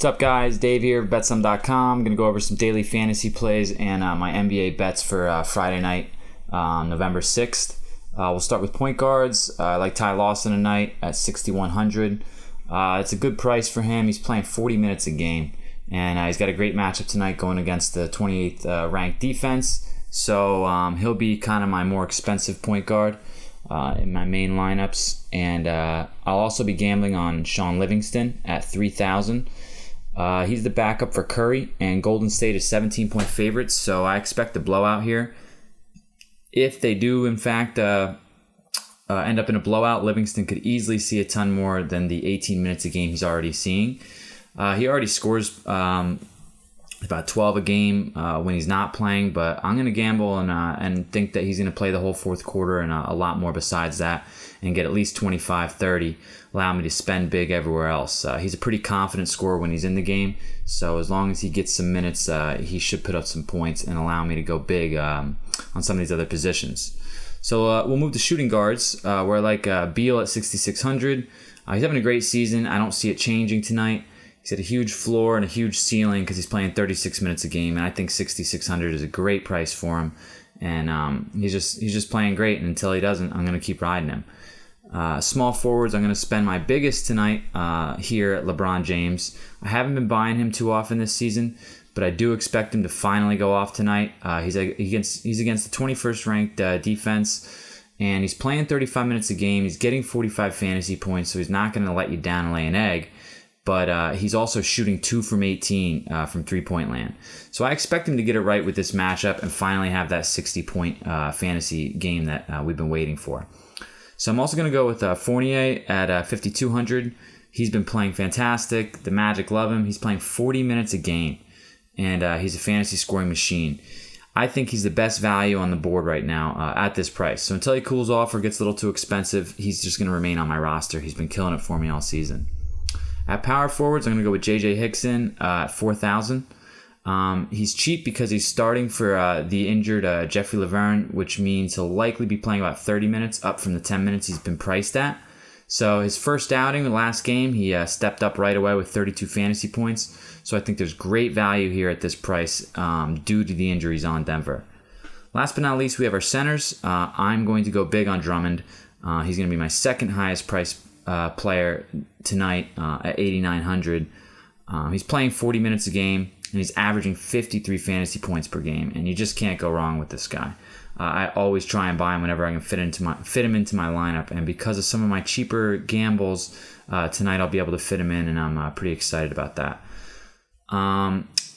What's up, guys? Dave here, betsum.com. I'm going to go over some daily fantasy plays and my NBA bets for Friday night, November 6th. We'll start with point guards. I like Ty Lawson tonight at 6,100. It's a good price for him. He's playing 40 minutes a game, and he's got a great matchup tonight going against the 28th ranked defense. So he'll be kind of my more expensive point guard in my main lineups. And I'll also be gambling on Sean Livingston at 3,000. He's the backup for Curry, and Golden State is 17-point favorites, so I expect a blowout here. If they do, in fact, end up in a blowout, Livingston could easily see a ton more than the 18 minutes a game he's already seeing. He already scores about 12 a game when he's not playing, but I'm going to gamble and think that he's going to play the whole fourth quarter and a lot more besides that and get at least 25, 30, allow me to spend big everywhere else. He's a pretty confident scorer when he's in the game, so as long as he gets some minutes, he should put up some points and allow me to go big on some of these other positions. So we'll move to shooting guards, where I like Beal at 6,600. He's having a great season. I don't see it changing tonight. He's got a huge floor and a huge ceiling because he's playing 36 minutes a game, and I think 6,600 is a great price for him. And he's just playing great, and until he doesn't, I'm going to keep riding him. Small forwards, I'm going to spend my biggest tonight here at LeBron James. I haven't been buying him too often this season, but I do expect him to finally go off tonight. He's against the 21st ranked defense, and he's playing 35 minutes a game. He's getting 45 fantasy points, so he's not going to let you down and lay an egg. But he's also shooting 2 from 18 from three-point land. So I expect him to get it right with this matchup and finally have that 60-point fantasy game that we've been waiting for. So I'm also going to go with Fournier at 5,200. He's been playing fantastic. The Magic love him. He's playing 40 minutes a game, and he's a fantasy scoring machine. I think he's the best value on the board right now at this price. So until he cools off or gets a little too expensive, he's just going to remain on my roster. He's been killing it for me all season. At power forwards, I'm going to go with J.J. Hickson at 4,000. He's cheap because he's starting for the injured Jeffrey Laverne, which means he'll likely be playing about 30 minutes, up from the 10 minutes he's been priced at. So his first outing, the last game, he stepped up right away with 32 fantasy points. So I think there's great value here at this price due to the injuries on Denver. Last but not least, we have our centers. I'm going to go big on Drummond. He's going to be my second highest price player tonight at 8,900. He's playing 40 minutes a game, and he's averaging 53 fantasy points per game, and you just can't go wrong with this guy. I always try and buy him whenever I can fit him into my lineup, and because of some of my cheaper gambles tonight, I'll be able to fit him in, and I'm pretty excited about that.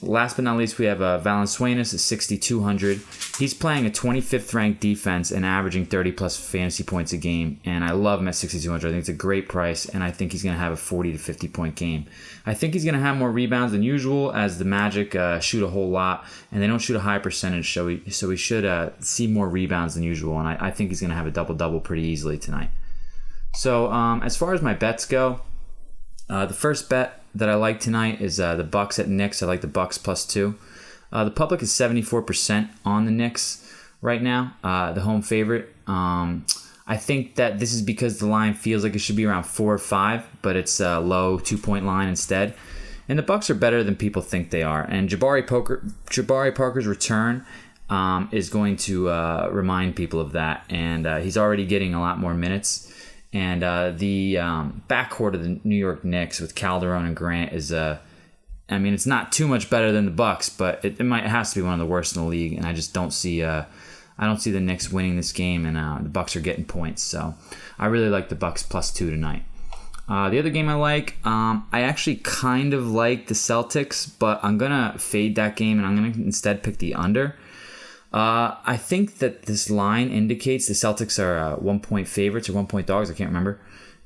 Last but not least, we have Valanciunas at 6,200. He's playing a 25th ranked defense and averaging 30 plus fantasy points a game, and I love him at 6,200. I think it's a great price, and I think he's going to have a 40 to 50 point game. I think he's going to have more rebounds than usual, as the Magic shoot a whole lot, and they don't shoot a high percentage, so we should see more rebounds than usual, and I think he's going to have a double-double pretty easily tonight. So as far as my bets go, the first bet that I like tonight is the Bucks at Knicks. I like the Bucks +2. The public is 74% on the Knicks right now, the home favorite. I think that this is because the line feels like it should be around 4 or 5, but it's a low 2-point line instead. And the Bucks are better than people think they are. And Jabari Parker's return is going to remind people of that. And he's already getting a lot more minutes. And the backcourt of the New York Knicks with Calderon and Grant is, it's not too much better than the Bucks, but it has to be one of the worst in the league. And I just don't see the Knicks winning this game, and the Bucks are getting points. So I really like the Bucks +2 tonight. The other game I like, I actually kind of like the Celtics, but I'm gonna fade that game, and I'm gonna instead pick the under. I think that this line indicates the Celtics are 1-point favorites or 1-point dogs. I can't remember.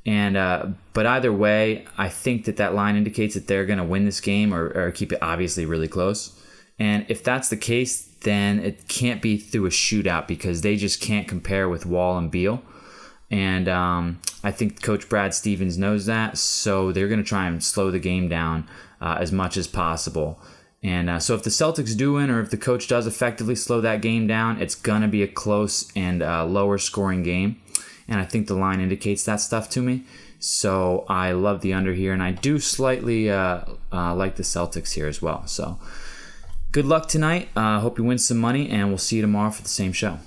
And but either way, I think that line indicates that they're going to win this game or keep it obviously really close. And if that's the case, then it can't be through a shootout because they just can't compare with Wall and Beal. And I think Coach Brad Stevens knows that, so they're going to try and slow the game down as much as possible. And so if the Celtics do win, or if the coach does effectively slow that game down, it's going to be a close and lower scoring game. and I think the line indicates that stuff to me. So I love the under here, and I do slightly like the Celtics here as well. So good luck tonight. Hope you win some money, and we'll see you tomorrow for the same show.